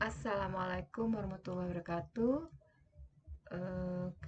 Assalamualaikum warahmatullahi wabarakatuh.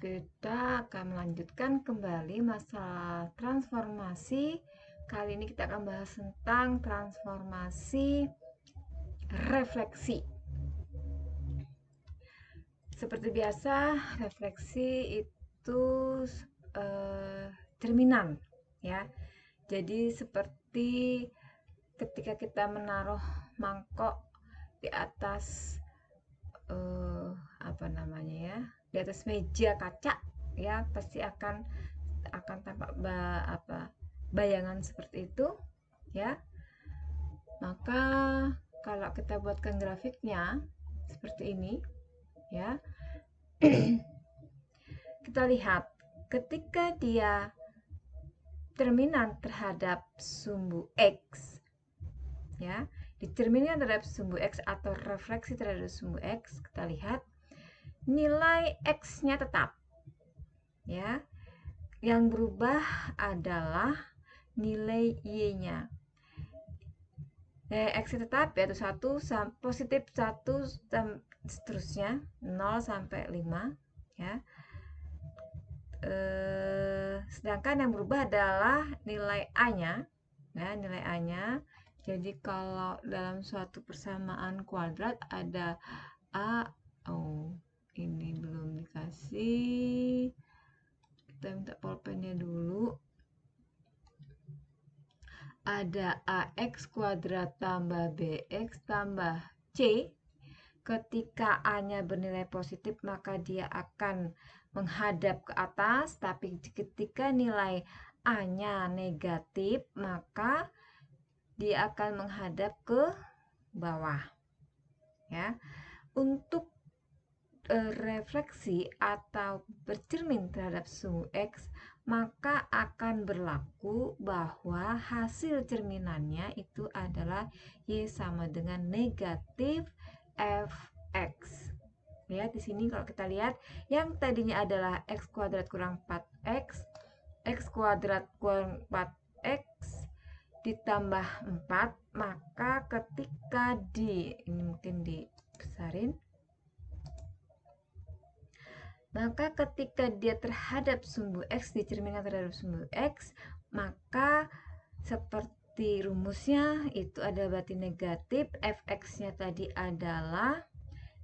Kita akan melanjutkan kembali masalah transformasi. Kali ini kita akan bahas tentang transformasi refleksi. Seperti biasa, refleksi itu cerminan, ya. Jadi seperti ketika kita menaruh mangkok di atas apa namanya ya, di atas meja kaca, ya pasti akan tampak bayangan seperti itu, ya. Maka kalau kita buatkan grafiknya seperti ini, ya, kita lihat ketika dia cerminan terhadap sumbu X, ya, dicerminkan terhadap sumbu X atau refleksi terhadap sumbu X, kita lihat nilai X-nya tetap, ya. Yang berubah adalah nilai Y-nya. X tetap yaitu 1 positif 1 dan seterusnya 0 sampai 5, ya. Sedangkan yang berubah adalah nilai A-nya, ya, nilai A-nya. Jadi kalau dalam suatu persamaan kuadrat ada A, oh ini belum dikasih, kita minta pulpennya dulu. Ada AX kuadrat tambah BX tambah C. Ketika A-nya bernilai positif maka dia akan menghadap ke atas, tapi ketika nilai A-nya negatif maka dia akan menghadap ke bawah, ya. Untuk refleksi atau bercermin terhadap sumbu X, maka akan berlaku bahwa hasil cerminannya itu adalah Y sama dengan negatif Fx. Ya, di sini kalau kita lihat yang tadinya adalah X kuadrat kurang 4X, X kuadrat kurang 4X ditambah 4, maka ketika ini mungkin dibesarin, maka ketika dia terhadap sumbu X, dicerminkan terhadap sumbu X, maka seperti rumusnya itu ada berarti negatif Fx-nya tadi adalah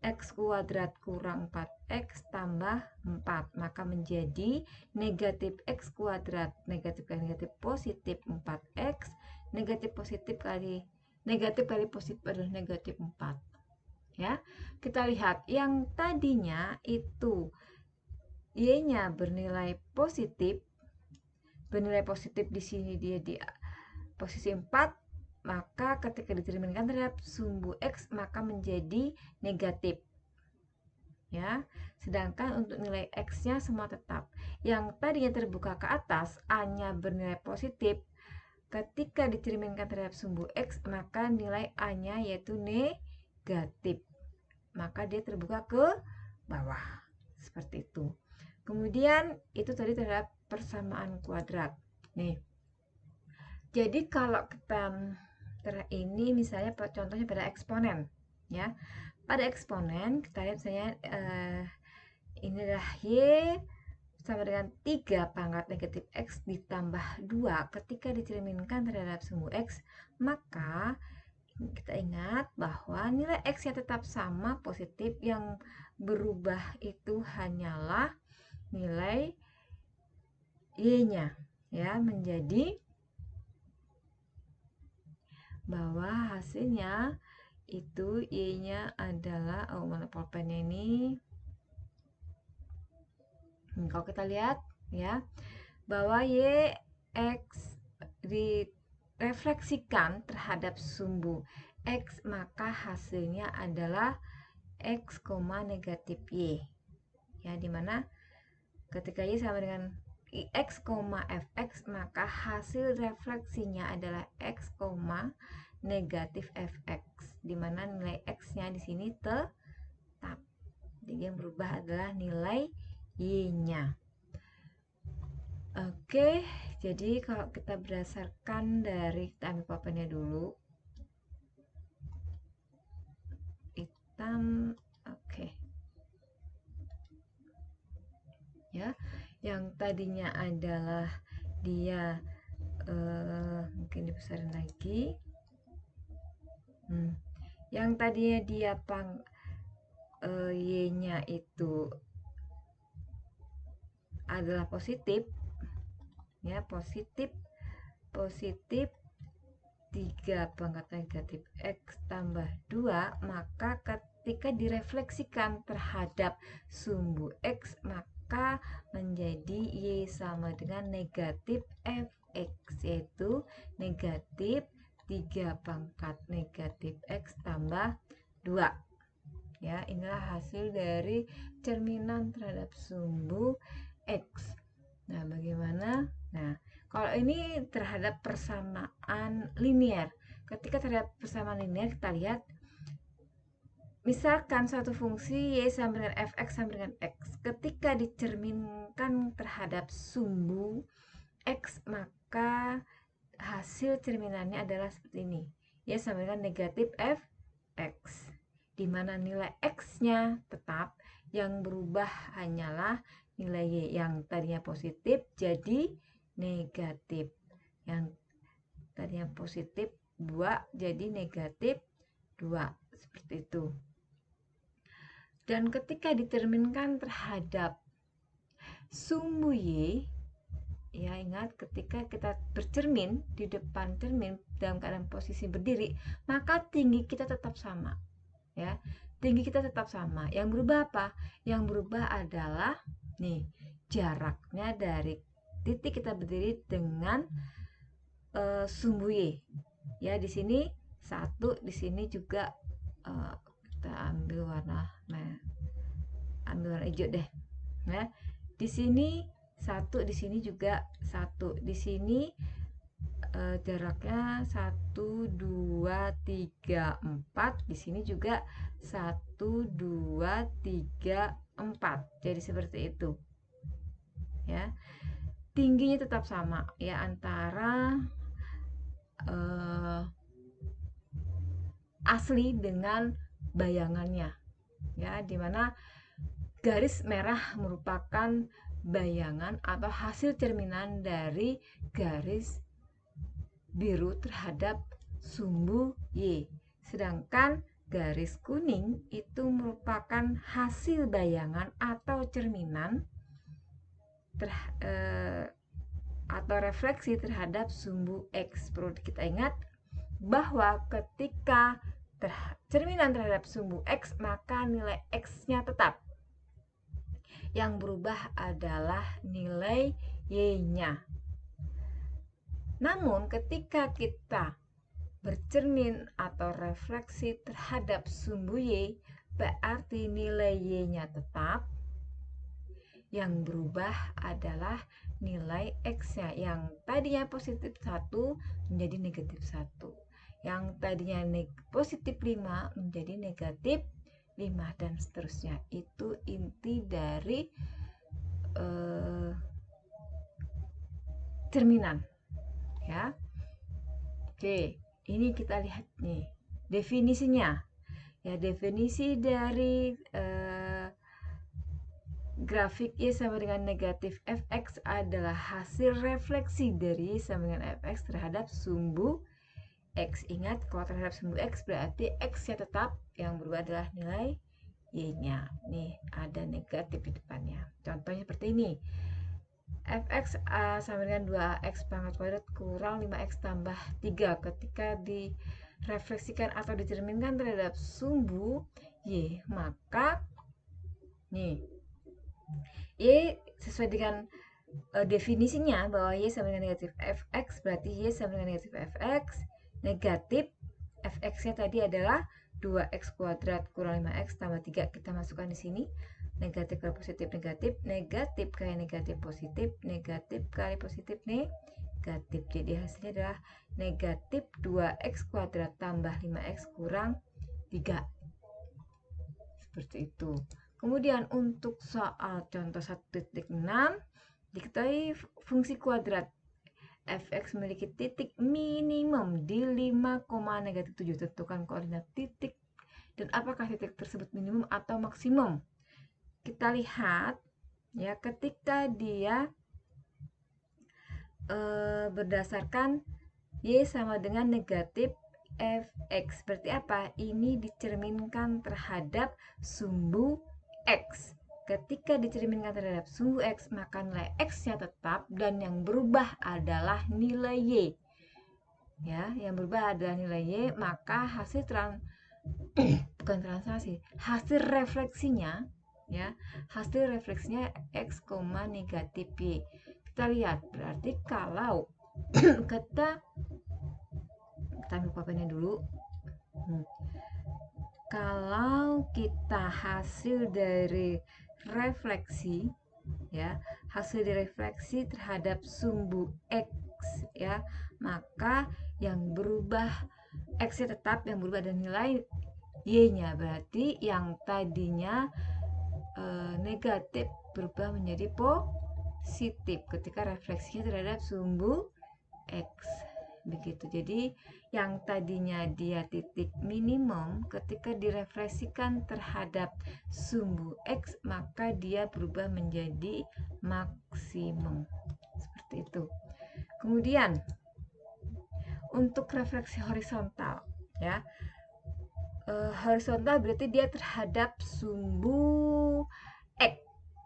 X kuadrat kurang 4X tambah 4, maka menjadi negatif X kuadrat, negatif kali negatif positif 4X, negatif kali positif adalah negatif 4, ya. Kita lihat yang tadinya itu Y-nya bernilai positif di sini dia di posisi 4, maka ketika dicerminkan terhadap sumbu X maka menjadi negatif, ya. Sedangkan untuk nilai X-nya semua tetap. Yang tadinya terbuka ke atas, A-nya bernilai positif, ketika dicerminkan terhadap sumbu X maka nilai A-nya yaitu negatif, maka dia terbuka ke bawah, seperti itu. Kemudian itu tadi terhadap persamaan kuadrat. Nih. Jadi kalau kita ini misalnya contohnya pada eksponen, ya. Pada eksponen kita lihat misalnya ini adalah Y sama dengan 3 pangkat negatif X ditambah 2. Ketika dicerminkan terhadap sumbu X, maka kita ingat bahwa nilai X-nya tetap sama positif, yang berubah itu hanyalah nilai Y-nya, ya, menjadi bahwa hasilnya itu Y-nya adalah mana pulpennya ini. Kalau kita lihat, ya, bahwa Y X direfleksikan terhadap sumbu X, maka hasilnya adalah X, negatif Y, ya, dimana ketika Y sama dengan X, Fx, maka hasil refleksinya adalah X, negatif Fx, dimana nilai X-nya di sini tetap. Jadi yang berubah adalah nilai Y-nya. Oke, jadi kalau kita berdasarkan dari, kita ambil papannya dulu, kita oke. Ya, yang tadinya adalah dia mungkin dibesarin lagi. Yang tadinya dia y-nya itu adalah positif, ya, positif 3 pangkat negatif X tambah 2, maka ketika direfleksikan terhadap sumbu X, maka menjadi Y sama dengan negatif Fx, yaitu negatif 3 pangkat negatif X tambah 2. Ya, inilah hasil dari cerminan terhadap sumbu X. Nah, bagaimana? Nah, kalau ini terhadap persamaan linear. Ketika terhadap persamaan linear, kita lihat misalkan suatu fungsi y sama dengan fx sama dengan x. Ketika dicerminkan terhadap sumbu x, maka hasil cerminannya adalah seperti ini. Y sama dengan negatif fx, di mana nilai x-nya tetap, yang berubah hanyalah nilai y yang tadinya positif jadi negatif, yang tadinya positif 2 jadi negatif 2, seperti itu. Dan ketika diterminkan terhadap sumbu y, ya ingat, ketika kita bercermin di depan cermin dalam keadaan posisi berdiri, maka tinggi kita tetap sama, ya, tinggi kita tetap sama. Yang berubah apa? Yang berubah adalah nih, jaraknya dari titik kita berdiri dengan sumbu y. Ya, di sini 1, di sini juga kita ambil warna hijau deh. Ya, di sini 1, di sini juga 1. Di sini jaraknya 1, 2, 3, 4. Di sini juga 1, 2, 3, 4. Jadi seperti itu. Ya. Tingginya tetap sama, ya, antara asli dengan bayangannya. Ya, dimana garis merah merupakan bayangan atau hasil cerminan dari garis biru terhadap sumbu y. Sedangkan garis kuning itu merupakan hasil bayangan atau cerminan atau refleksi terhadap sumbu x. Perlu kita ingat bahwa ketika cerminan terhadap sumbu x, maka nilai x-nya tetap. Yang berubah adalah nilai y-nya. Namun ketika kita bercermin atau refleksi terhadap sumbu y, berarti nilai y-nya tetap. Yang berubah adalah nilai x-nya, yang tadinya positif 1 menjadi negatif 1. Yang tadinya positif 5 menjadi negatif 5, dan seterusnya. Itu inti dari cerminan. Ya. Oke, ini kita lihat nih definisinya. Ya, definisi dari grafik y sama dengan negatif fx adalah hasil refleksi dari y sama dengan fx terhadap sumbu x. Ingat, kalau terhadap sumbu x berarti x-nya tetap, yang berubah adalah nilai y-nya. Nih, ada negatif di depannya. Contohnya seperti ini. Fx sama dengan 2x pangkat kuadrat kurang 5x tambah 3. Ketika direfleksikan atau dicerminkan terhadap sumbu y, maka nih, y sesuai dengan definisinya bahwa y sama dengan negatif fx, berarti y sama dengan negatif fx. Negatif fx-nya tadi adalah 2x kuadrat kurang 5x tambah 3. Kita masukkan di sini. Negatif kali positif negatif, negatif kali negatif positif, negatif kali positif negatif. Jadi hasilnya adalah negatif 2x kuadrat tambah 5x kurang 3. Seperti itu. Kemudian untuk soal contoh 1.6, diketahui fungsi kuadrat fx memiliki titik minimum di 5,-7. Tentukan koordinat titik dan apakah titik tersebut minimum atau maksimum. Kita lihat ya, ketika dia berdasarkan Y sama dengan negatif Fx. Berarti apa? Ini dicerminkan terhadap sumbu X. Ketika dicerminkan terhadap sumbu X, maka nilai X-nya tetap dan yang berubah adalah nilai Y. Ya, yang berubah adalah nilai Y, maka hasil bukan translasi, hasil refleksinya ya, hasil refleksinya X, negatif Y. Kita lihat, berarti kalau kita ambil pulpennya dulu. Kalau kita hasil dari refleksi ya, hasil dari refleksi terhadap sumbu X ya, maka yang berubah X-nya tetap, yang berubah dan nilai Y-nya. Berarti yang tadinya negatif berubah menjadi positif ketika refleksinya terhadap sumbu X. Begitu. Jadi yang tadinya dia titik minimum, ketika direfleksikan terhadap sumbu X, maka dia berubah menjadi maksimum. Seperti itu. Kemudian untuk refleksi horizontal ya, horizontal berarti dia terhadap sumbu X,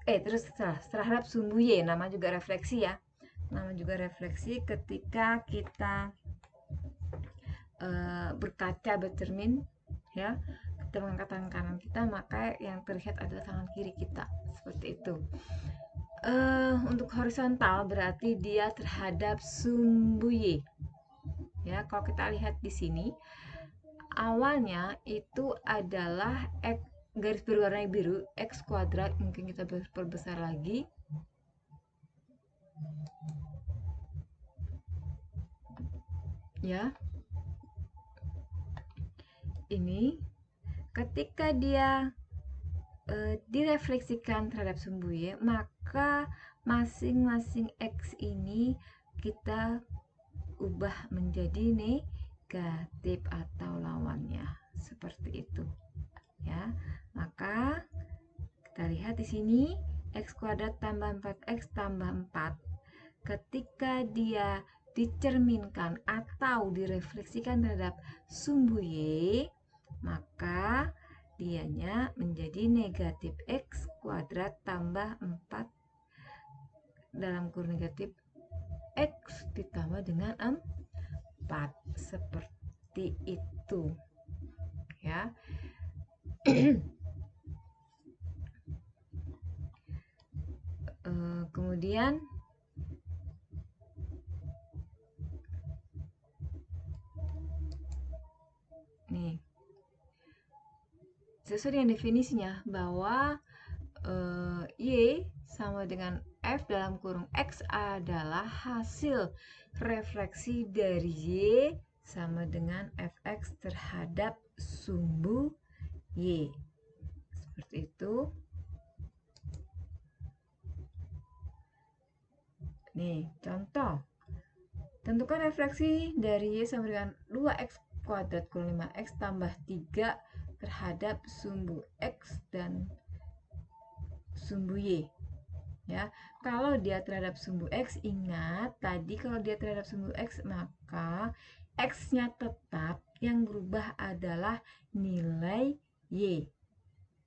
terus terhadap sumbu Y, nama juga refleksi ya, nama juga refleksi ketika kita berkaca, bercermin ya, kita mengangkat tangan kanan kita, maka yang terlihat adalah tangan kiri kita, seperti itu. Untuk horizontal berarti dia terhadap sumbu Y ya. Kalau kita lihat di sini, awalnya itu adalah X, garis berwarna biru, X kuadrat, mungkin kita perbesar lagi ya. Ini ketika dia direfleksikan terhadap sumbu Y, maka masing-masing X ini kita ubah menjadi negatif atau lawannya, seperti itu ya. Maka kita lihat di sini, X kuadrat tambah 4X tambah 4, ketika dia dicerminkan atau direfleksikan terhadap sumbu Y, maka dianya menjadi negatif X kuadrat tambah 4 dalam kurung negatif X ditambah dengan 4, seperti itu ya. Kemudian nih, sesuai dengan definisinya bahwa Y sama dengan F dalam kurung X adalah hasil refleksi dari Y sama dengan Fx terhadap sumbu Y, seperti itu. Nih, contoh. Tentukan refleksi dari Y sama dengan 2X kuadrat kurang 5X tambah 3 terhadap sumbu X dan sumbu Y. Ya, kalau dia terhadap sumbu X, ingat tadi kalau dia terhadap sumbu X, maka X-nya tetap, yang berubah adalah nilai Y.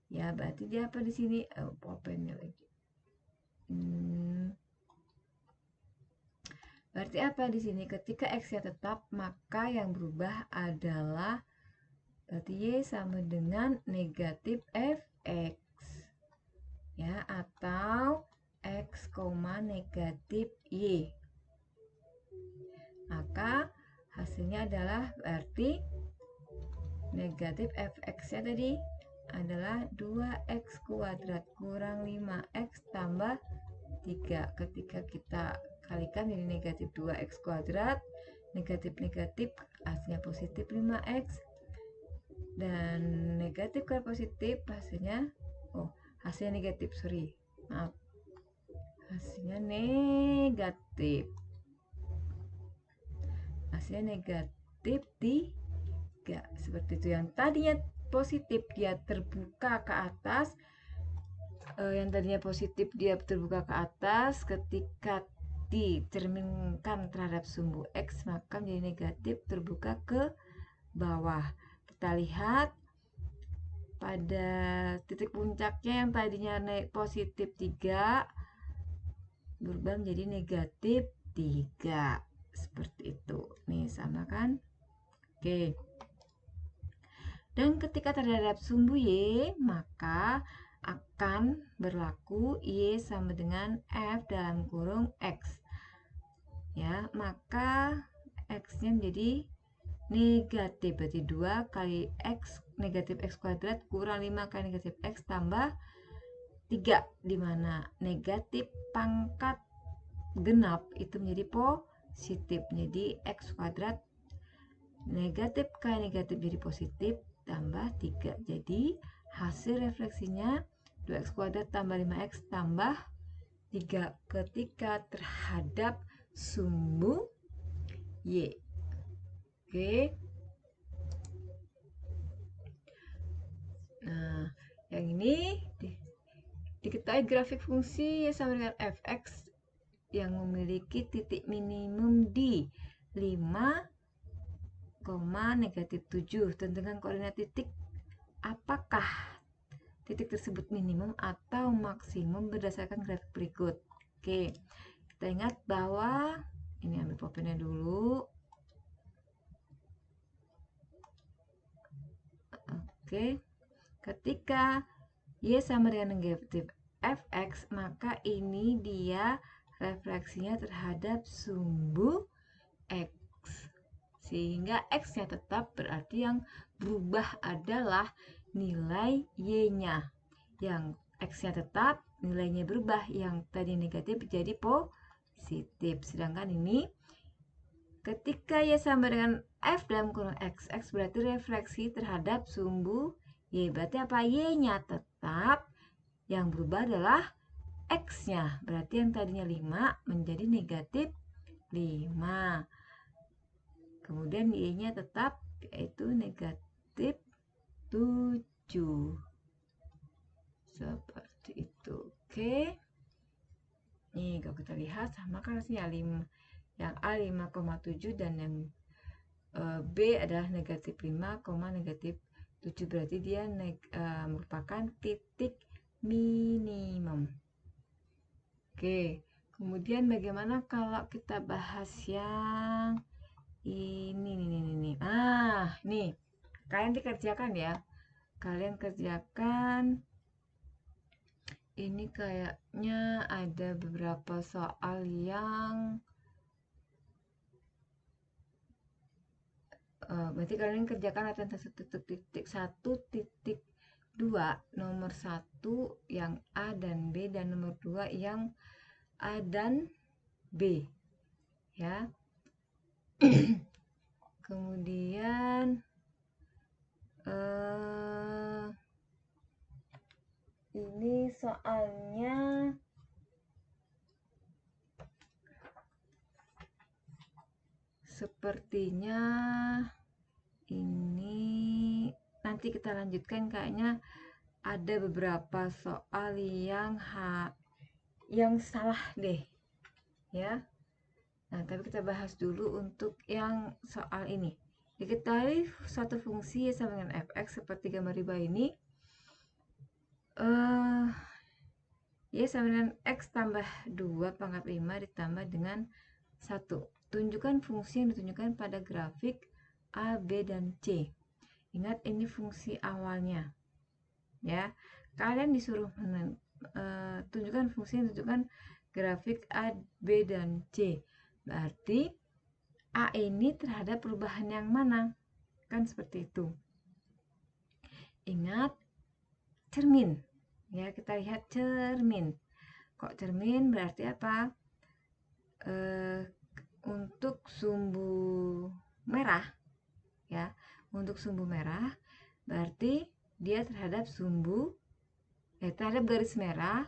Ya, berarti dia apa di sini? Pulpennya lagi. Berarti apa di sini? Ketika X-nya tetap, maka yang berubah adalah berarti Y sama dengan negatif Fx. Ya, atau X, negatif Y. Maka hasilnya adalah berarti negatif Fx-nya tadi adalah 2X kuadrat kurang 5X tambah 3. Ketika kita kalikan jadi negatif 2X kuadrat, negatif-negatif hasilnya positif 5X, dan negatif ke positif hasilnya hasilnya negatif, maaf, hasilnya negatif, hasilnya negatif 3, seperti itu. Yang tadinya positif dia terbuka ke atas, yang tadinya positif dia terbuka ke atas, ketika dicerminkan terhadap sumbu X maka menjadi negatif terbuka ke bawah. Kita lihat pada titik puncaknya yang tadinya positif 3 berubah menjadi negatif 3 seperti itu. Nih sama kan? Oke. Dan ketika terhadap sumbu Y maka akan berlaku Y sama dengan F dalam kurung X. Ya, maka X-nya menjadi negatif, berarti 2 kali X negatif X kuadrat kurang 5 kali negatif X tambah 3, dimana negatif pangkat genap itu menjadi positif, jadi X kuadrat negatif kali negatif jadi positif tambah 3, jadi hasil refleksinya 2x kuadrat tambah 5x tambah 3 ketika terhadap sumbu Y. Oke. Nah, yang ini diketahui grafik fungsi Y sama dengan fx yang memiliki titik minimum di 5, negatif 7. Tentukan koordinat titik. Apakah titik tersebut minimum atau maksimum berdasarkan grafik berikut. Oke, kita ingat bahwa ini ambil pulpennya dulu. Oke, ketika Y sama dengan negatif fx maka ini dia refleksinya terhadap sumbu X, sehingga X-nya tetap, berarti yang berubah adalah nilai Y-nya. Yang X-nya tetap, nilainya berubah, yang tadi negatif jadi positif. Sedangkan ini ketika Y sama dengan F dalam kurung X, X berarti refleksi terhadap sumbu Y, berarti apa? Y-nya tetap, yang berubah adalah X-nya, berarti yang tadinya 5 menjadi negatif 5. Kemudian Y-nya tetap, yaitu negatif 7. Seperti itu. Oke. Nih, kalau kita lihat sama kan hasilnya 5. Yang A 5,7 dan yang B adalah negatif 5, negatif 7. Berarti dia merupakan titik minimum. Oke. Kemudian bagaimana kalau kita bahas yang ini. Nih. Kalian dikerjakan ya. Kalian kerjakan. Ini kayaknya ada beberapa soal yang berarti kalian kerjakan latihan 1.1.2 nomor 1 yang A dan B dan nomor 2 yang A dan B ya. Kemudian ini soalnya sepertinya ini nanti kita lanjutkan, kayaknya ada beberapa soal yang salah deh ya. Nah, tapi kita bahas dulu untuk yang soal ini. Diketahui suatu fungsi Y sama dengan fx seperti gambar di bawah ini. Y sama dengan X tambah 2 pangkat 5 ditambah dengan 1. Tunjukkan fungsi yang ditunjukkan pada grafik A, B, dan C. Ingat ini fungsi awalnya. Ya, kalian disuruh tunjukkan fungsi yang ditunjukkan grafik A, B, dan C. Berarti A ini terhadap perubahan yang mana? Kan seperti itu. Ingat cermin. Ya, kita lihat cermin. Kok cermin berarti apa? Untuk sumbu merah ya, untuk sumbu merah berarti dia terhadap terhadap garis merah.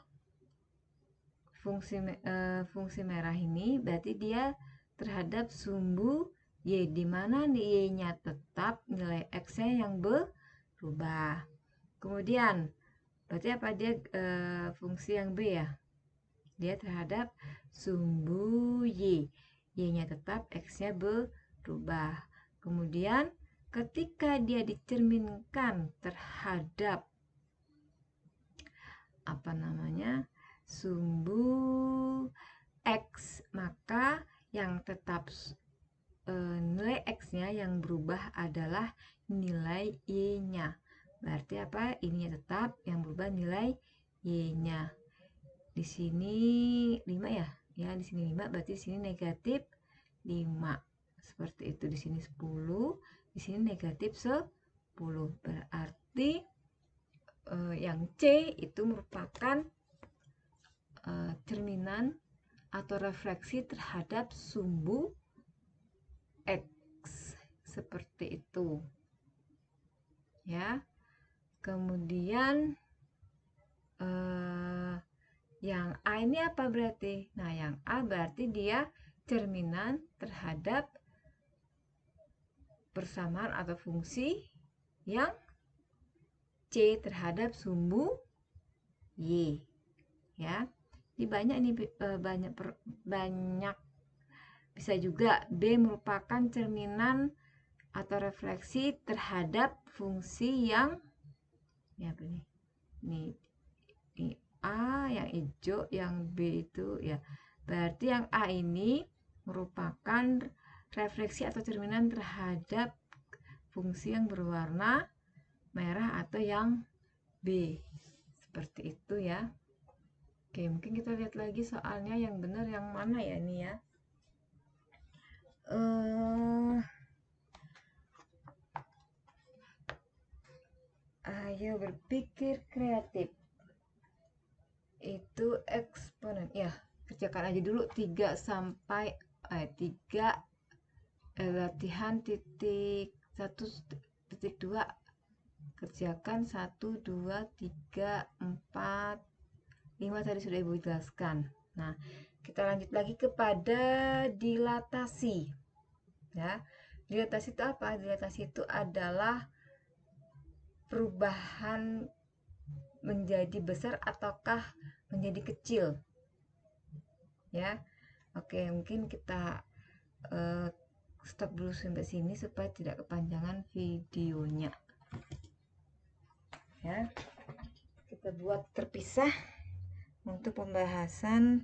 Fungsi merah ini berarti dia terhadap sumbu Y, di mana Y-nya tetap, nilai X-nya yang berubah. Kemudian berarti apa dia fungsi yang B ya? Dia terhadap sumbu Y. Y-nya tetap, X-nya berubah. Kemudian ketika dia dicerminkan terhadap sumbu X, maka yang tetap nilai X-nya yang berubah adalah nilai Y-nya. Berarti apa? Ininya tetap, yang berubah nilai Y-nya. Di sini 5 ya. Ya, di sini 5, berarti di sini negatif 5. Seperti itu. Di sini 10, di sini negatif 10. Berarti yang C itu merupakan cerminan atau refleksi terhadap sumbu X. Seperti itu. Ya. Kemudian yang A ini apa berarti? Nah, yang A berarti dia cerminan terhadap persamaan atau fungsi yang C terhadap sumbu Y. Ya. Ini banyak ini banyak. Bisa juga B merupakan cerminan atau refleksi terhadap fungsi yang ya apa nih? Ini A, yang hijau, yang B itu ya. Berarti yang A ini merupakan refleksi atau cerminan terhadap fungsi yang berwarna merah atau yang B. Seperti itu ya. Oke, mungkin kita lihat lagi soalnya yang benar yang mana ya ini ya. Ayo berpikir kreatif. Itu eksponen ya, kerjakan aja dulu 3 sampai 3 latihan titik 1.2 kerjakan 1 2 3 4 5 tadi sudah ibu jelaskan. Nah, kita lanjut lagi kepada dilatasi ya. Dilatasi itu apa? Dilatasi itu adalah perubahan menjadi besar ataukah menjadi kecil ya. Oke, mungkin kita stop dulu sampai sini supaya tidak kepanjangan videonya ya. Kita buat terpisah untuk pembahasan